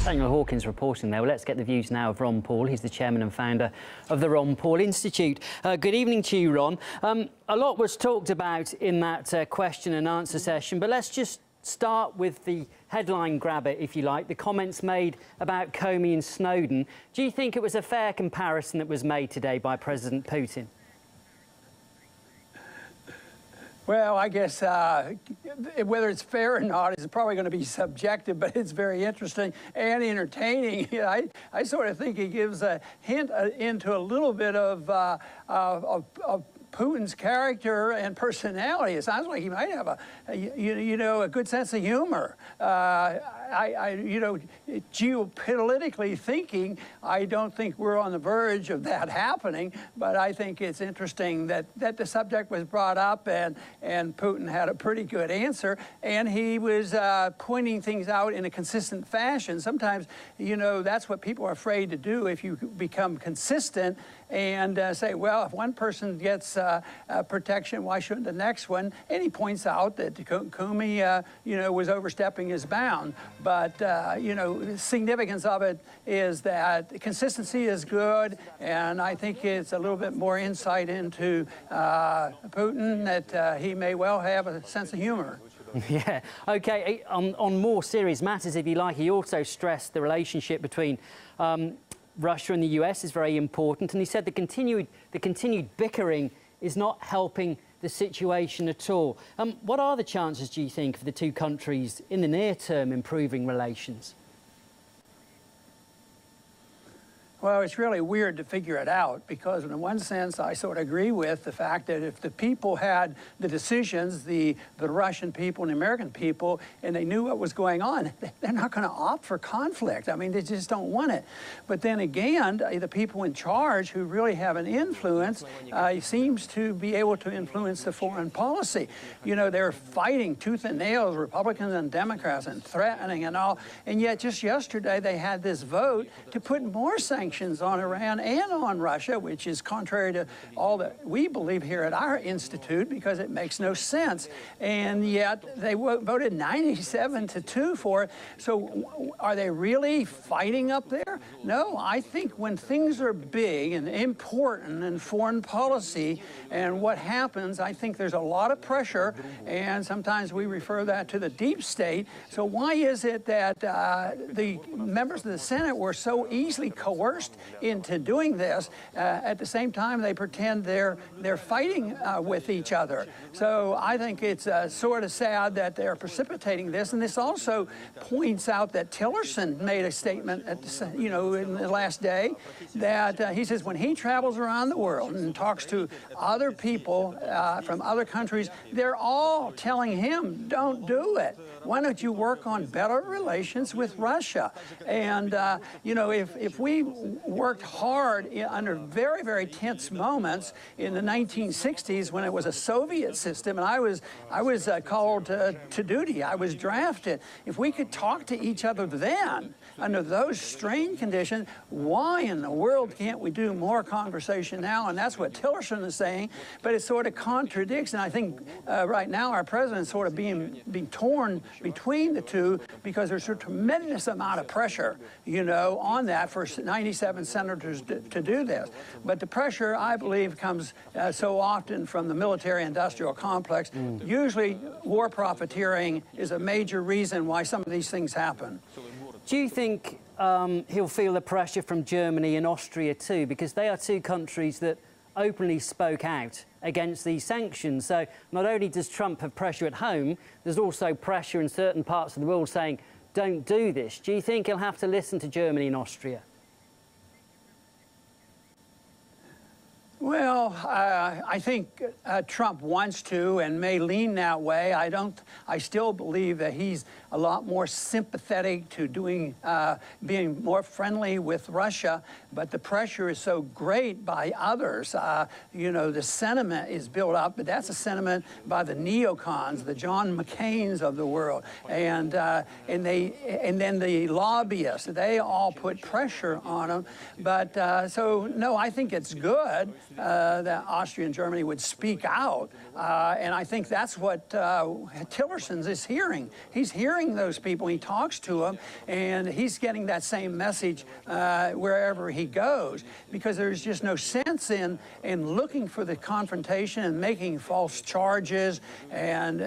Daniel Hawkins reporting there. Well, let's get the views now of Ron Paul. He's the chairman and founder of the Ron Paul Institute. Good evening to you, Ron. A lot was talked about in that question and answer session, but let's just start with the headline grabber, if you like, the comments made about Comey and Snowden. Do you think it was a fair comparison that was made today by President Putin? Well, I guess whether it's fair or not is probably going to be subjective, but it's very interesting and entertaining. I sort of think it gives a hint into a little bit of Putin's character and personality. It sounds like he might have a good sense of humor. Geopolitically thinking, I don't think we're on the verge of that happening, but I think it's interesting that the subject was brought up and Putin had a pretty good answer, and he was pointing things out in a consistent fashion. Sometimes, that's what people are afraid to do if you become consistent and say, well, if one person gets protection, why shouldn't the next one? And he points out that Comey, was overstepping his bound. But, the significance of it is that consistency is good, and I think it's a little bit more insight into Putin that he may well have a sense of humor. Yeah, OK. On more serious matters, if you like, he also stressed the relationship between Russia and the US is very important, and he said the continued bickering is not helping the situation at all. What are the chances, do you think, for the two countries in the near term improving relations? Well, it's really weird to figure it out because in one sense I sort of agree with the fact that if the people had the decisions, the Russian people and the American people, and they knew what was going on, they're not going to opt for conflict. I mean, they just don't want it. But then again, the people in charge who really have an influence seems to be able to influence the foreign policy. They're fighting tooth and nails, Republicans and Democrats, and threatening and all, and yet just yesterday they had this vote to put more sanctions on Iran and on Russia, which is contrary to all that we believe here at our institute because it makes no sense. And yet they voted 97-2 for it. So are they really fighting up there? No, I think when things are big and important in foreign policy and what happens, I think there's a lot of pressure, and sometimes we refer that to the deep state. So why is it that the members of the Senate were so easily coerced into doing this? At the same time, they pretend they're fighting with each other. So I think it's sort of sad that they're precipitating this. And this also points out that Tillerson made a statement at in the last day that he says when he travels around the world and talks to other people from other countries, they're all telling him, don't do it. Why don't you work on better relations with Russia? And, if we worked hard under very, very tense moments in the 1960s when it was a Soviet system, and I was called to duty, I was drafted. If we could talk to each other then, under those strained conditions, why in the world can't we do more conversation now? And that's what Tillerson is saying, but it sort of contradicts, and I think right now our president's sort of being torn between the two because there's a tremendous amount of pressure, on that for 97 senators to do this. But the pressure, I believe, comes so often from the military-industrial complex. Usually war profiteering is a major reason why some of these things happen. Do you think he'll feel the pressure from Germany and Austria too? Because they are two countries that openly spoke out against these sanctions. So not only does Trump have pressure at home, there's also pressure in certain parts of the world saying, don't do this. Do you think he'll have to listen to Germany and Austria? Well, I think Trump wants to and may lean that way. I still believe that he's a lot more sympathetic to being more friendly with Russia, but the pressure is so great by others. The sentiment is built up, but that's a sentiment by the neocons, the John McCains of the world, and then the lobbyists. They all put pressure on him. But so no, I think it's good that Austria and Germany would speak out. And I think that's what Tillerson is hearing. He's hearing those people. He talks to them, and he's getting that same message wherever he goes, because there's just no sense in looking for the confrontation and making false charges and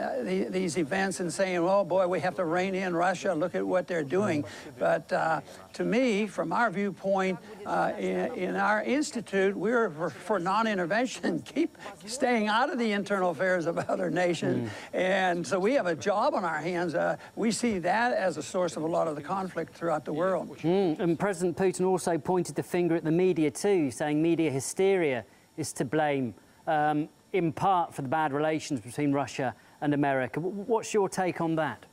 these events and saying, oh boy, we have to rein in Russia, look at what they're doing. But to me, from our viewpoint, in our institute, we're for non-intervention, keep staying out of the internal affairs of other nations. And so we have a job on our hands. We see that as a source of a lot of the conflict throughout the world. And President Putin also pointed the finger at the media too, saying media hysteria is to blame, in part for the bad relations between Russia and America. What's your take on that?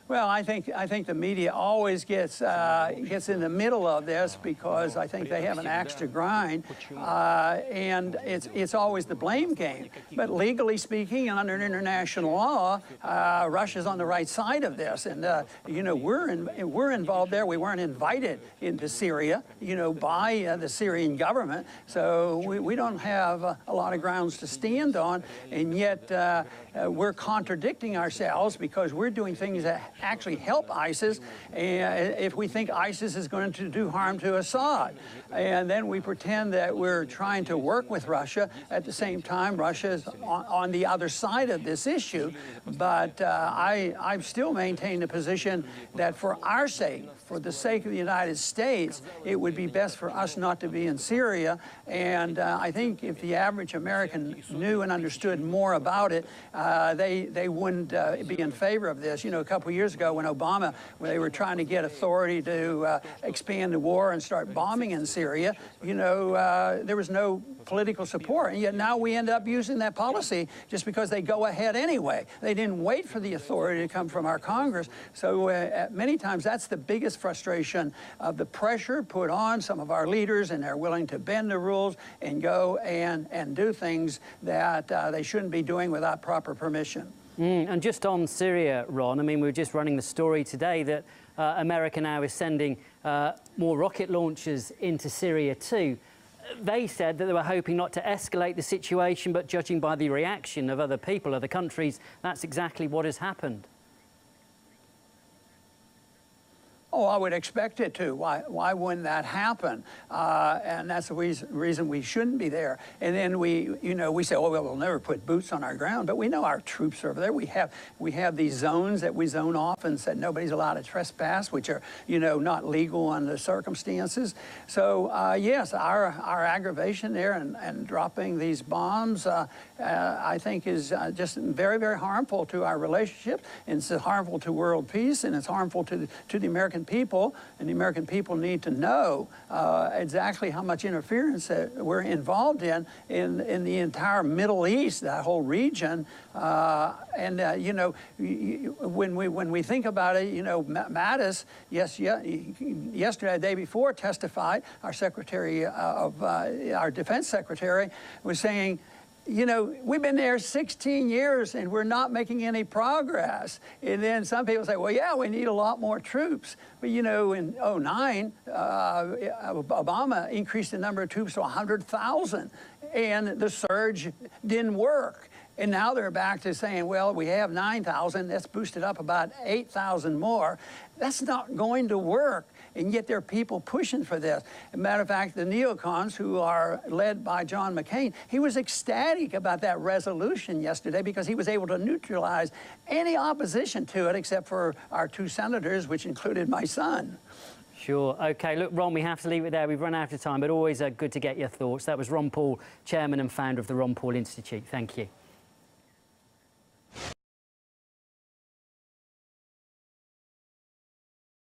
Well, I think the media always gets in the middle of this, because I think they have an axe to grind, and it's always the blame game. But legally speaking, and under international law, Russia's on the right side of this, and you know, we're involved there. We weren't invited into Syria, you know, by the Syrian government, so we don't have a lot of grounds to stand on, and yet we're contradicting ourselves, because we're doing things that actually help ISIS, and if we think ISIS is going to do harm to Assad. And then we pretend that we're trying to work with Russia. At the same time, Russia is on the other side of this issue. But I still maintain the position that for our sake, for the sake of the United States, it would be best for us not to be in Syria. And I think if the average American knew and understood more about it, they wouldn't be in favor of this. You know, a couple of years ago when they were trying to get authority to expand the war and start bombing in Syria, you know, there was no political support, and yet now we end up using that policy just because they go ahead anyway. They didn't wait for the authority to come from our Congress. So many times that's the biggest frustration of the pressure put on some of our leaders, and they're willing to bend the rules and go and do things that they shouldn't be doing without proper permission. And just on Syria, Ron, I mean, we were just running the story today that America now is sending more rocket launchers into Syria too. They said that they were hoping not to escalate the situation, but judging by the reaction of other people, other countries, that's exactly what has happened. Oh, I would expect it to. Why wouldn't that happen? And that's the reason we shouldn't be there. And then we say, oh, well, we'll never put boots on our ground. But we know our troops are over there. We have these zones that we zone off and said nobody's allowed to trespass, which are, you know, not legal under the circumstances. So yes, our aggravation there and dropping these bombs, I think is just very, very harmful to our relationship. And it's harmful to world peace, and it's harmful to the American people, and the American people need to know exactly how much interference that we're involved in the entire Middle East, that whole region. You know, when we think about it, you know, Mattis, yesterday, the day before, testified. Our Secretary of our Defense Secretary was saying, you know, we've been there 16 years and we're not making any progress. And then some people say, well, yeah, we need a lot more troops. But, you know, in 2009, Obama increased the number of troops to 100,000, and the surge didn't work. And now they're back to saying, well, we have 9,000, let's boost it up about 8,000 more. That's not going to work. And yet there are people pushing for this. As a matter of fact, the neocons, who are led by John McCain, he was ecstatic about that resolution yesterday because he was able to neutralize any opposition to it except for our two senators, which included my son. Sure. OK, look, Ron, we have to leave it there. We've run out of time, but always good to get your thoughts. That was Ron Paul, Chairman and founder of the Ron Paul Institute. Thank you.